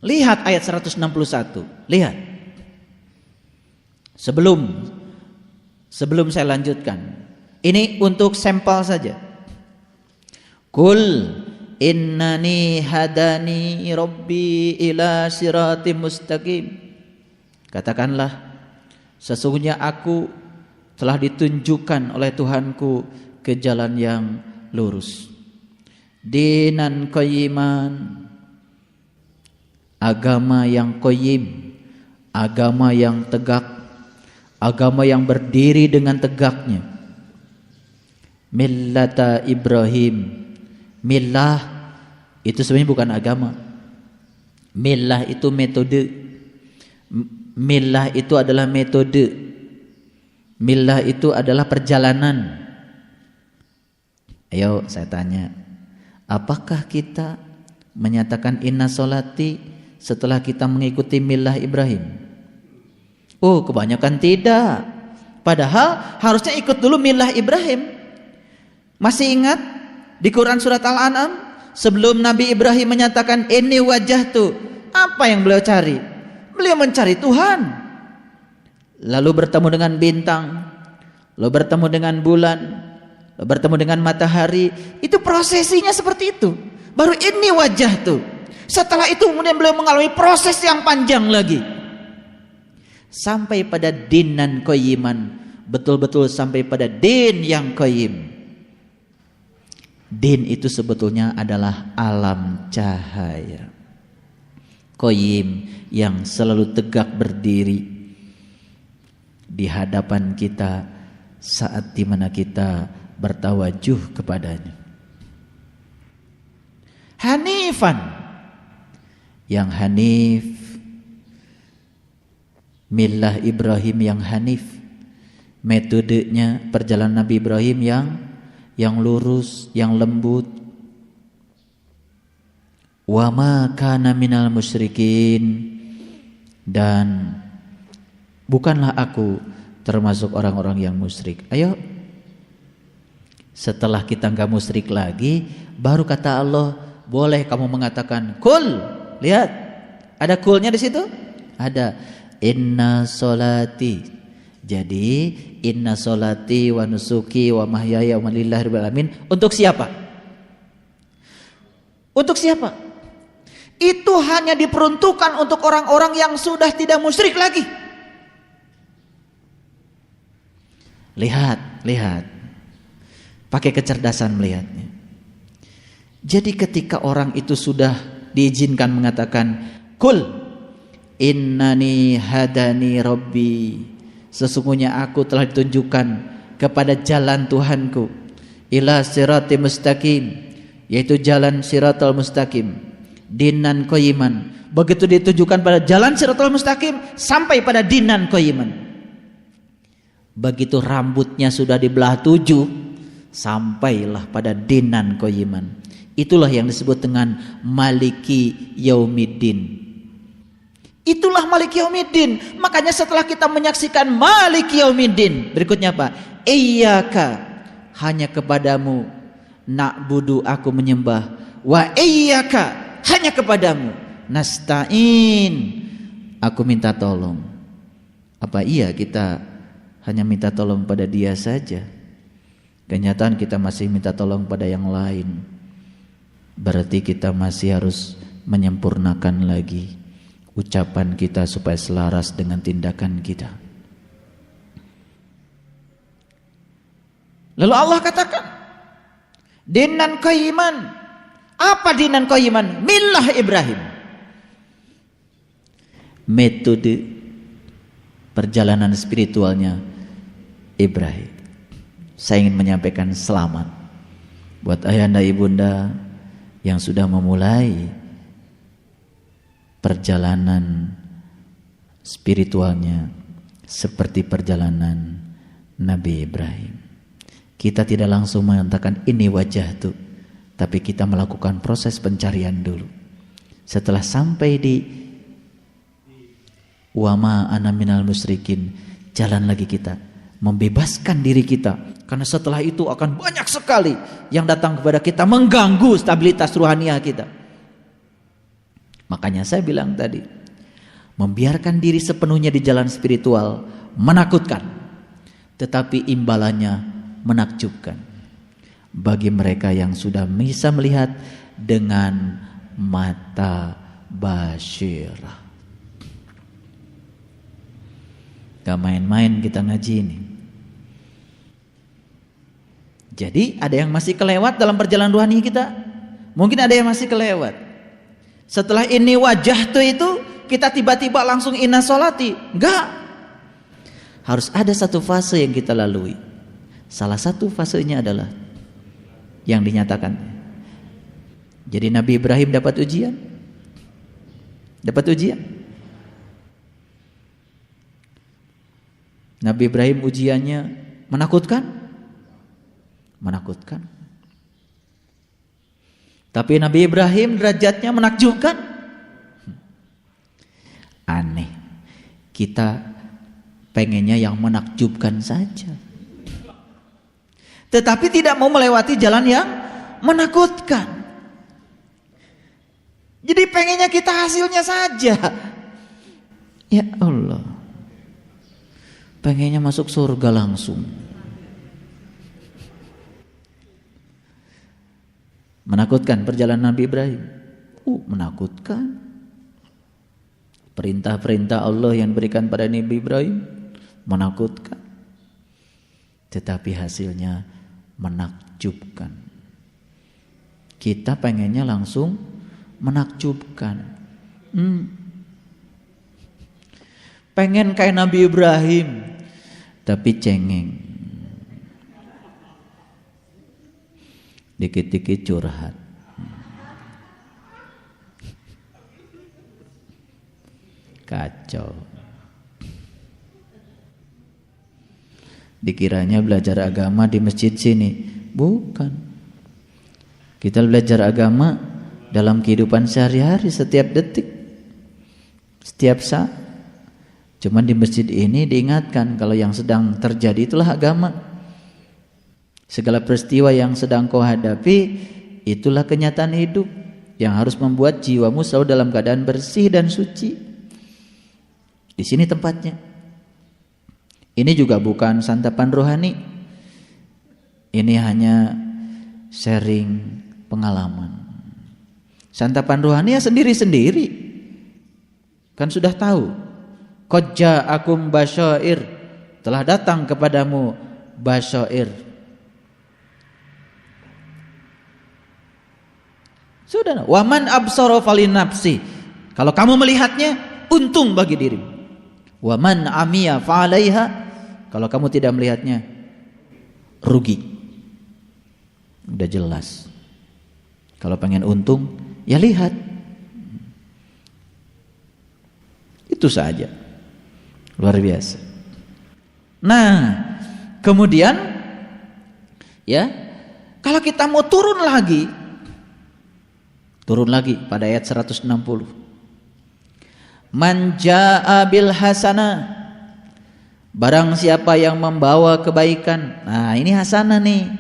Lihat ayat 161. Lihat. Sebelum saya lanjutkan. Ini untuk sampel saja. Qul innani hadani rabbi ila siratim mustaqim. Katakanlah, sesungguhnya aku telah ditunjukkan oleh Tuhanku ke jalan yang lurus. Dinan qayyiman, agama yang qayyim, agama yang tegak, agama yang berdiri dengan tegaknya. Millata Ibrahim. Millah itu sebenarnya bukan agama. Millah itu metode. Millah itu adalah metode. Millah itu adalah perjalanan. Ayo saya tanya, apakah kita menyatakan inna solati setelah kita mengikuti millah Ibrahim? Oh, kebanyakan tidak. Padahal harusnya ikut dulu millah Ibrahim. Masih ingat di Quran surat Al-An'am, sebelum Nabi Ibrahim menyatakan inni wajjahtu, apa yang beliau cari? Beliau mencari Tuhan. Lalu bertemu dengan bintang, lalu bertemu dengan bulan, lalu bertemu dengan matahari. Itu prosesinya seperti itu. Baru inni wajjahtu. Setelah itu kemudian beliau mengalami proses yang panjang lagi, sampai pada dinan qayyiman. Betul-betul sampai pada din yang qayyim. Din itu sebetulnya adalah alam cahaya. Qayyim yang selalu tegak berdiri di hadapan kita saat dimana kita bertawajuh kepadanya. Hanifan, yang hanif, millah Ibrahim yang hanif, metodenya perjalanan Nabi Ibrahim yang lurus, yang lembut. Wa ma kana minal musyrikin, dan bukanlah aku termasuk orang-orang yang musyrik. Ayo, setelah kita enggak musyrik lagi, baru kata Allah, boleh kamu mengatakan kul. Lihat, ada kulnya di situ? Ada. Inna solati. Jadi inna solati wa nusuki wa mahyaya wa lillahi rabbil alamin. Untuk siapa? Untuk siapa? Itu hanya diperuntukkan untuk orang-orang yang sudah tidak musyrik lagi. Lihat. Pakai kecerdasan melihatnya. Jadi ketika orang itu sudah diizinkan mengatakan kul innani hadani rabbi, sesungguhnya aku telah ditunjukkan kepada jalan Tuhanku, ila siratim mustaqim, yaitu jalan siratal mustaqim, dinan qayyiman. Begitu ditujukan pada jalan siratal mustaqim sampai pada dinan qayyiman. Begitu rambutnya sudah dibelah 7, sampailah pada dinan qayyiman. Itulah yang disebut dengan maliki yaumiddin. Itulah maliki yaumiddin. Makanya setelah kita menyaksikan maliki yaumiddin, berikutnya apa? Iyyaka, hanya kepadamu na'budu, aku menyembah. Wa iyyaka, hanya kepadamu nasta'in, aku minta tolong. Apa iya kita hanya minta tolong pada dia saja? Kenyataan kita masih minta tolong pada yang lain. Berarti kita masih harus menyempurnakan lagi ucapan kita supaya selaras dengan tindakan kita. Lalu Allah katakan dinan qayyiman. Apa dinan qayyiman? Millah Ibrahim. Metode perjalanan spiritualnya Ibrahim. Saya ingin menyampaikan selamat buat ayahanda ibunda yang sudah memulai perjalanan spiritualnya seperti perjalanan Nabi Ibrahim. Kita tidak langsung mengatakan ini wajah tuh, tapi kita melakukan proses pencarian dulu. Setelah sampai di wama ana minal musyrikin, jalan lagi kita membebaskan diri kita. Karena setelah itu akan banyak sekali yang datang kepada kita mengganggu stabilitas ruhaniah kita. Makanya saya bilang tadi, membiarkan diri sepenuhnya di jalan spiritual menakutkan, tetapi imbalannya menakjubkan bagi mereka yang sudah bisa melihat dengan mata basyirah. Gak main-main kita ngaji ini. Jadi ada yang masih kelewat dalam perjalanan rohani kita. Mungkin ada yang masih kelewat. Setelah ini wajah itu kita tiba-tiba langsung inna sholati. Enggak. Harus ada satu fase yang kita lalui. Salah satu fasenya adalah yang dinyatakan. Jadi Nabi Ibrahim dapat ujian. Dapat ujian. Nabi Ibrahim ujiannya menakutkan. Menakutkan. Tapi Nabi Ibrahim derajatnya menakjubkan. Aneh. Kita pengennya yang menakjubkan saja. Tetapi tidak mau melewati jalan yang menakutkan. Jadi pengennya kita hasilnya saja. Ya Allah. Pengennya masuk surga langsung. Menakutkan perjalanan Nabi Ibrahim. Menakutkan. Perintah-perintah Allah yang diberikan pada Nabi Ibrahim menakutkan. Tetapi hasilnya menakjubkan. Kita pengennya langsung menakjubkan. Pengen kayak Nabi Ibrahim, tapi cengeng. Dikit-dikit curhat. Kacau. Dikiranya belajar agama di masjid sini. Bukan. Kita belajar agama dalam kehidupan sehari-hari, setiap detik, setiap saat. Cuman di masjid ini diingatkan kalau yang sedang terjadi itulah agama. Segala peristiwa yang sedang kau hadapi itulah kenyataan hidup yang harus membuat jiwamu selalu dalam keadaan bersih dan suci. Di sini tempatnya. Ini juga bukan santapan rohani. Ini hanya sharing pengalaman. Santapan rohani ya sendiri-sendiri. Kan sudah tahu. Qad ja'akum basyair, telah datang kepadamu basyair. Sudah. Waman absara falinafsi. Kalau kamu melihatnya, untung bagi dirimu. Waman amiya fa'alaiha. Kalau kamu tidak melihatnya, rugi. Udah jelas. Kalau pengen untung, ya lihat. Itu saja. Luar biasa. Nah, kemudian ya, kalau kita mau turun lagi pada ayat 160. Man jaa bil hasanah, barang siapa yang membawa kebaikan. Nah, ini hasanah nih.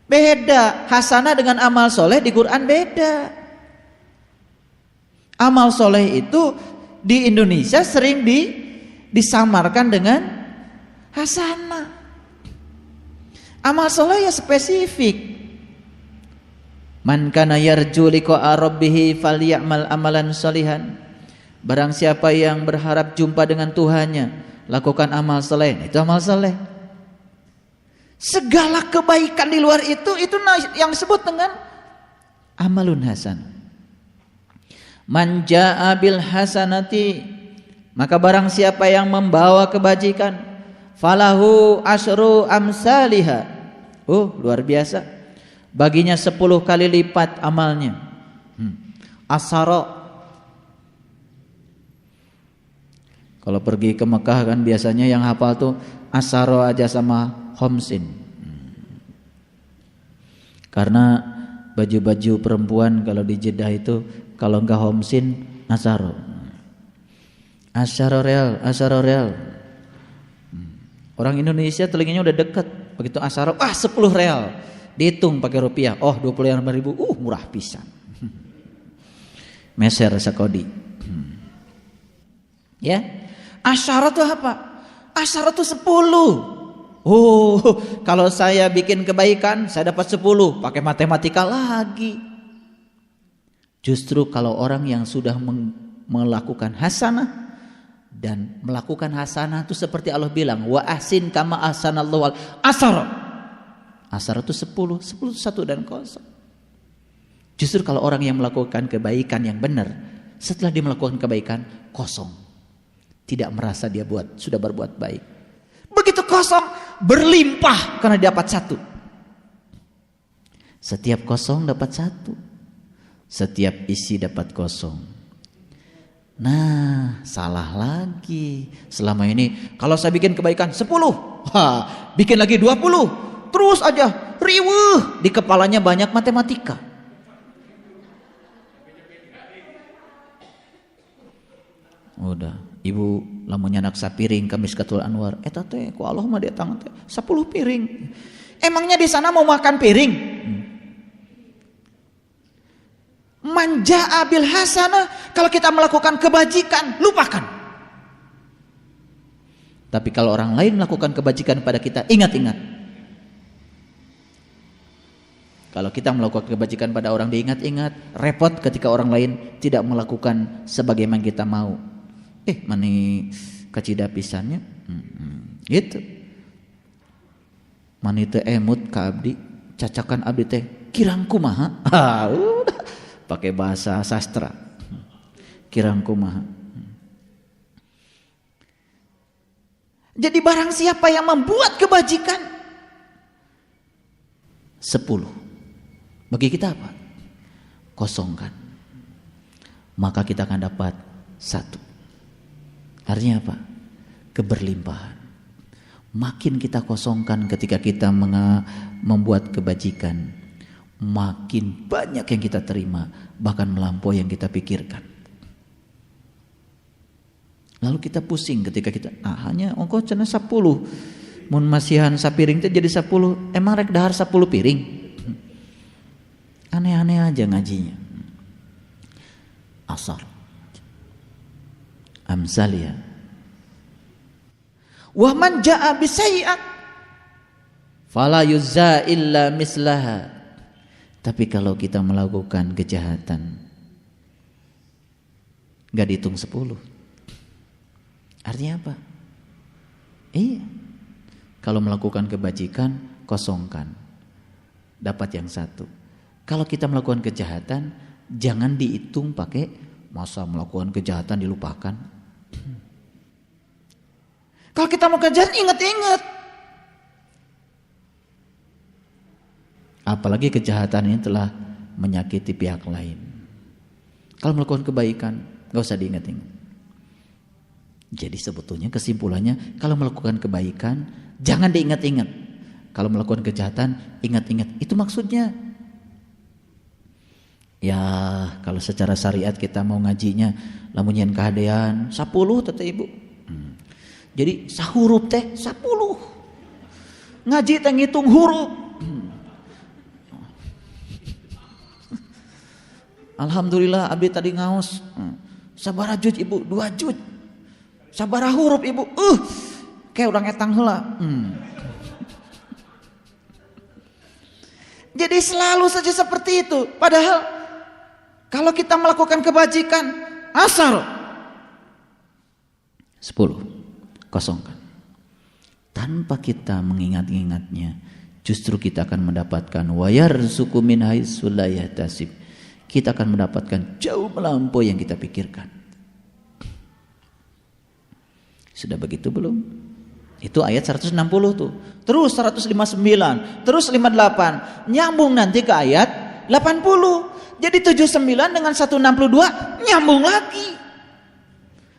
Beda, hasanah dengan amal soleh di Quran beda. Amal soleh itu di Indonesia sering disamarkan dengan hasanah. Amal soleh ya spesifik. Man kana yarju liqa'a rabbih falyamal amalan sholihan. Barang siapa yang berharap jumpa dengan Tuhannya, lakukan amal soleh. Itu amal soleh. Segala kebaikan di luar itu yang disebut dengan amalun hasan. Man jaa bil hasanati, maka barang siapa yang membawa kebajikan, falahu asyru amsalihha. Luar biasa. Baginya 10 kali lipat amalnya. Asyara. Kalau pergi ke Mekah kan biasanya yang hafal tuh asyara aja sama khamsin. Karena baju-baju perempuan kalau di Jeddah itu kalau enggak khamsin asyara. Asyara real. Orang Indonesia telinganya udah dekat. Begitu asyara, 10 real. Dihitung pakai rupiah. 25.000. Murah pisan. Meser sakodi. Ya. Asyara itu apa? Asyara itu 10. Oh, kalau saya bikin kebaikan saya dapat 10, pakai matematika lagi. Justru kalau orang yang sudah melakukan hasanah, dan melakukan hasanah itu seperti Allah bilang, wa ahsin kama ahsanallahu asar. Asar itu 10 itu 1 dan kosong. Justru kalau orang yang melakukan kebaikan yang benar, setelah dia melakukan kebaikan kosong. Tidak merasa dia sudah berbuat baik. Begitu kosong, berlimpah karena dapat 1. Setiap kosong dapat 1. Setiap isi dapat kosong. Nah, salah lagi. Selama ini kalau saya bikin kebaikan 10, bikin lagi 20, terus aja riweuh, di kepalanya banyak matematika. Udah, ibu lamun nyanak sapiring ka Miskatul Anwar, eta teh ku Allah mah datang teh 10 piring. Emangnya di sana mau makan piring? Manja abil hasanah, kalau kita melakukan kebajikan lupakan. Tapi kalau orang lain melakukan kebajikan pada kita, ingat-ingat. Kalau kita melakukan kebajikan pada orang diingat-ingat, repot ketika orang lain tidak melakukan sebagaimana kita mau. Mani kacida pisannya, gitu. Mani teu emut ka abdi, cacakan abdi teh kirang kumaha. Udah pakai bahasa sastra. Kirang kumaha. Jadi barang siapa yang membuat kebajikan 10, bagi kita apa? Kosongkan. Maka kita akan dapat 1. Artinya apa? Keberlimpahan. Makin kita kosongkan ketika kita membuat kebajikan, makin banyak yang kita terima, bahkan melampaui yang kita pikirkan. Lalu kita pusing ketika kita hanya ongkos cenah 10. Mun masihan sapiring teh jadi 10, emang rek dahar 10 piring. Aneh-aneh aja ngajinya. Asar amsalia. Wa man jaa bisayyi'at fala yuzza illa mislaha. Tapi kalau kita melakukan kejahatan enggak dihitung 10. Artinya apa? Iya. Kalau melakukan kebajikan kosongkan, dapat yang 1. Kalau kita melakukan kejahatan jangan dihitung pakai masa melakukan kejahatan dilupakan. Kalau kita mau kejahatan ingat-ingat. Apalagi kejahatan ini telah menyakiti pihak lain. Kalau melakukan kebaikan gak usah diingat-ingat. Jadi sebetulnya kesimpulannya, kalau melakukan kebaikan jangan diingat-ingat. Kalau melakukan kejahatan ingat-ingat. Itu maksudnya. Ya kalau secara syariat kita mau ngajinya lamun nyen kahadean 10 teteh ibu. Jadi sahuruf teh 10. Ngaji teh ngitung huruf. Alhamdulillah abdi tadi ngaos. Sabaraha juz ibu? 2 juz. Sabaraha huruf ibu? Kayak urang etang heula. Jadi selalu saja seperti itu. Padahal kalau kita melakukan kebajikan, asar 10. Kosongkan. Tanpa kita mengingat-ingatnya, justru kita akan mendapatkan wayarzuqu min haitsu la yahtasib. Kita akan mendapatkan jauh melampaui yang kita pikirkan. Sudah begitu belum? Itu ayat 160 tuh. Terus 159, terus 58, nyambung nanti ke ayat 80. Jadi 79 dengan 162 nyambung lagi.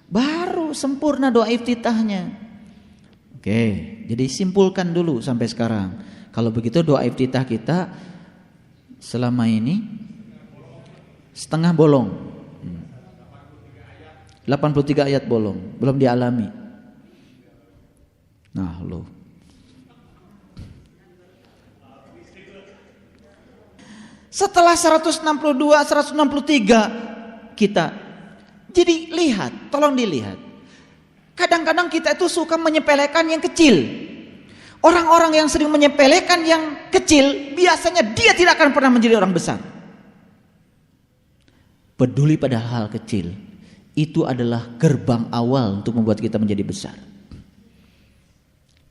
Baru sempurna doa iftitahnya. Oke, jadi simpulkan dulu sampai sekarang. Kalau begitu doa iftitah kita selama ini setengah bolong. 83 ayat bolong, belum dialami. Nah, lo. Setelah 162, 163 kita. Jadi lihat, tolong dilihat. Kadang-kadang kita itu suka menyepelekan yang kecil. Orang-orang yang sering menyepelekan yang kecil, biasanya dia tidak akan pernah menjadi orang besar. Peduli pada hal kecil, itu adalah gerbang awal untuk membuat kita menjadi besar.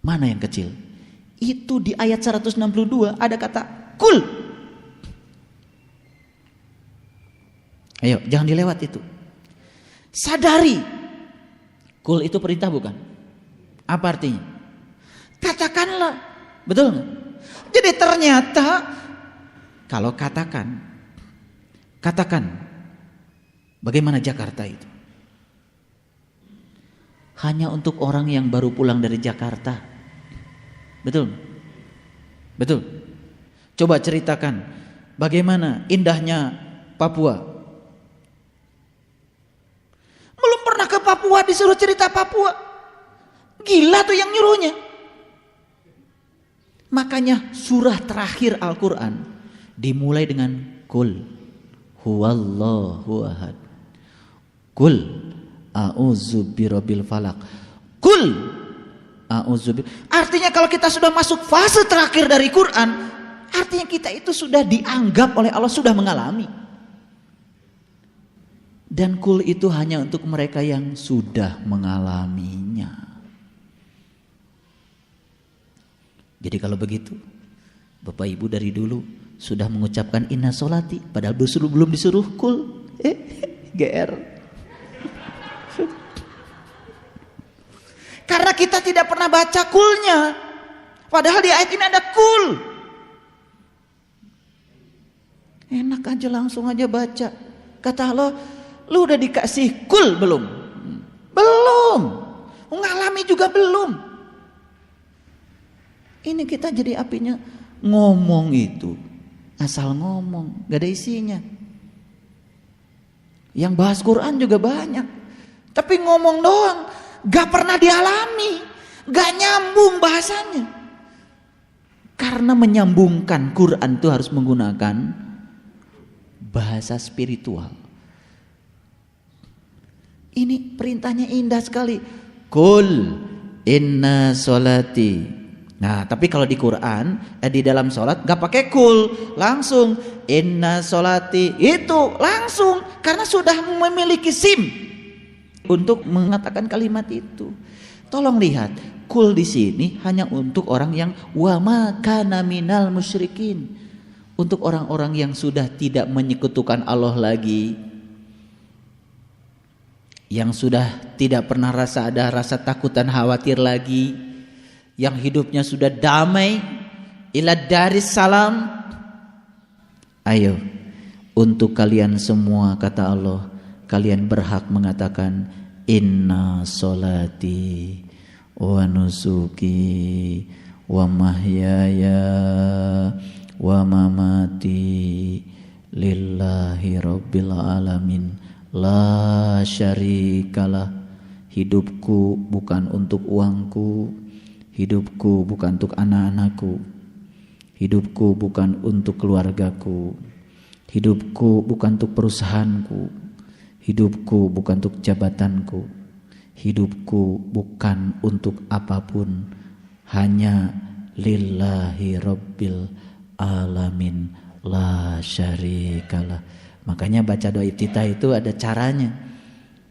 Mana yang kecil? Itu di ayat 162 ada kata kul. Ayo, jangan dilewat itu. Sadari. Kul itu perintah bukan? Apa artinya? Katakanlah. Betul nggak? Jadi ternyata kalau katakan, bagaimana Jakarta itu? Hanya untuk orang yang baru pulang dari Jakarta. Betul? Betul. Coba ceritakan bagaimana indahnya Papua. Belum pernah ke Papua disuruh cerita Papua. Gila tuh yang nyuruhnya. Makanya surah terakhir Al-Quran dimulai dengan Qul huwallahu ahad. Qul a'udzu birabbil falaq. Qul a'udzu. Artinya kalau kita sudah masuk fase terakhir dari Quran, artinya kita itu sudah dianggap oleh Allah sudah mengalami. Dan kul itu hanya untuk mereka yang sudah mengalaminya. Jadi kalau begitu, Bapak Ibu dari dulu sudah mengucapkan inna solati, padahal belum disuruh kul. GR. Karena kita tidak pernah baca kulnya. Padahal di ayat ini ada kul. Enak aja langsung aja baca. Kata Allah, lu udah dikasih kul belum? Belum. Ngalami juga belum. Ini kita jadi apinya ngomong itu. Asal ngomong, gak ada isinya. Yang bahas Quran juga banyak. Tapi ngomong doang, gak pernah dialami. Gak nyambung bahasanya. Karena menyambungkan Quran itu harus menggunakan bahasa spiritual. Ini perintahnya indah sekali. Kul inna solati. Nah, tapi kalau di Quran, di dalam sholat gak pakai kul, langsung inna solati. Itu langsung, karena sudah memiliki SIM untuk mengatakan kalimat itu. Tolong lihat, kul di sini hanya untuk orang yang wa ma kana minal musyrikin. Untuk orang-orang yang sudah tidak menyekutukan Allah lagi. Yang sudah tidak pernah ada rasa takut dan khawatir lagi, yang hidupnya sudah damai, ila daris salam. Ayo, untuk kalian semua kata Allah, kalian berhak mengatakan inna solati wa nusuki wa mahyaya wa mamati lillahi rabbil alamin. La syarikalah. Hidupku bukan untuk uangku, hidupku bukan untuk anak-anakku, hidupku bukan untuk keluargaku, hidupku bukan untuk perusahaanku, hidupku bukan untuk jabatanku, hidupku bukan untuk apapun, hanya lillahi rabbil alamin la syarikalah. Makanya baca doa iftitah itu ada caranya.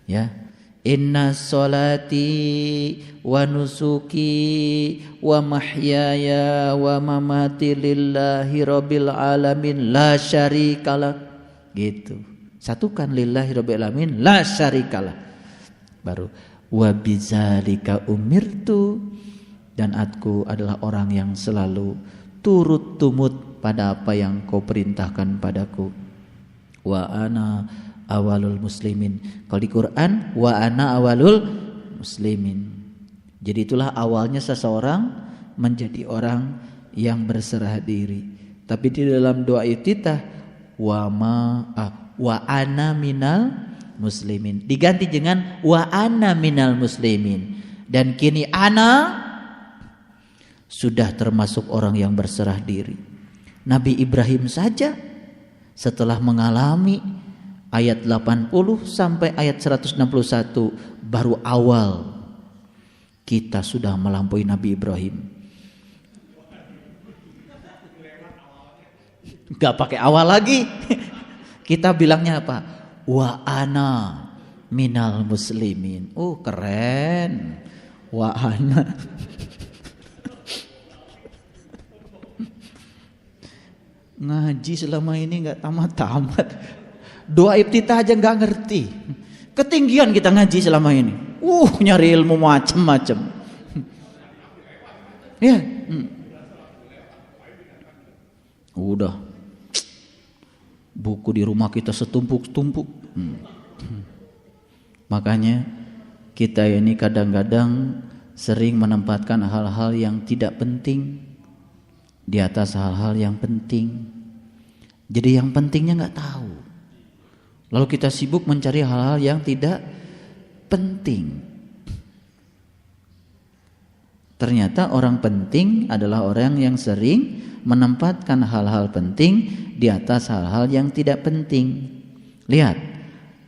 Ya. Inna solati wa nusuki wa mahyaya wa mamati lillahi rabbil alamin la syarikalah. Gitu. Satukan lillahi rabbil alamin la syarikalah. Baru wa bizalika umirtu, dan aku adalah orang yang selalu turut tumut pada apa yang kau perintahkan padaku. Wa ana awalul muslimin. Kalau di Quran wa ana awalul muslimin. Jadi itulah awalnya seseorang menjadi orang yang berserah diri. Tapi di dalam doa iftitah wa ana minal muslimin diganti dengan wa ana minal muslimin. Dan kini ana sudah termasuk orang yang berserah diri. Nabi Ibrahim saja setelah mengalami ayat 80 sampai ayat 161 baru awal kita sudah melampaui Nabi Ibrahim. Gak pakai awal lagi. Kita bilangnya apa? Wa ana minal muslimin. Oh keren. Wa ana. Ngaji selama ini gak tamat-tamat. Doa iftitah aja gak ngerti. Ketinggian kita ngaji selama ini. Nyari ilmu macem-macem. Ya. Udah. Buku di rumah kita setumpuk-tumpuk. Makanya kita ini kadang-kadang sering menempatkan hal-hal yang tidak penting di atas hal-hal yang penting. Jadi yang pentingnya nggak tahu. Lalu kita sibuk mencari hal-hal yang tidak penting. Ternyata orang penting adalah orang yang sering menempatkan hal-hal penting di atas hal-hal yang tidak penting. Lihat,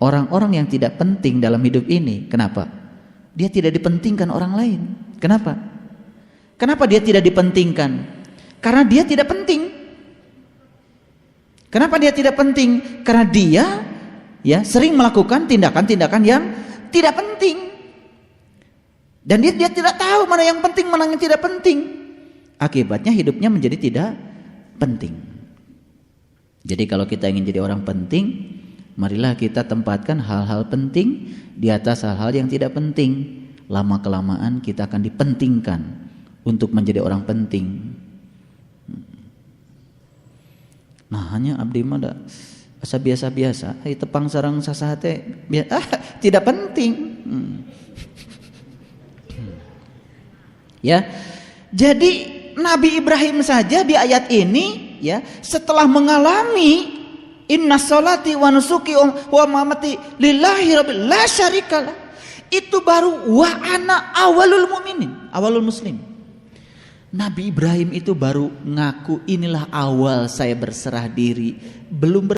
orang-orang yang tidak penting dalam hidup ini, kenapa? Dia tidak dipentingkan orang lain. Kenapa? Kenapa dia tidak dipentingkan? Karena dia tidak penting. Kenapa dia tidak penting? Karena dia sering melakukan tindakan-tindakan yang tidak penting. Dan dia tidak tahu mana yang penting, mana yang tidak penting. Akibatnya hidupnya menjadi tidak penting. Jadi kalau kita ingin jadi orang penting, marilah kita tempatkan hal-hal penting di atas hal-hal yang tidak penting. Lama-kelamaan kita akan dipentingkan untuk menjadi orang penting. Nah hanya abdi mah asa biasa-biasa, tepang sarang sasate tidak penting. Ya, jadi Nabi Ibrahim saja di ayat ini, ya, setelah mengalami inna sholati wa nusuki wa mamati lillahi rabbil la syarikalah, itu baru wa ana awalul mu'minin, awalul muslim. Nabi Ibrahim itu baru ngaku inilah awal saya berserah diri, belum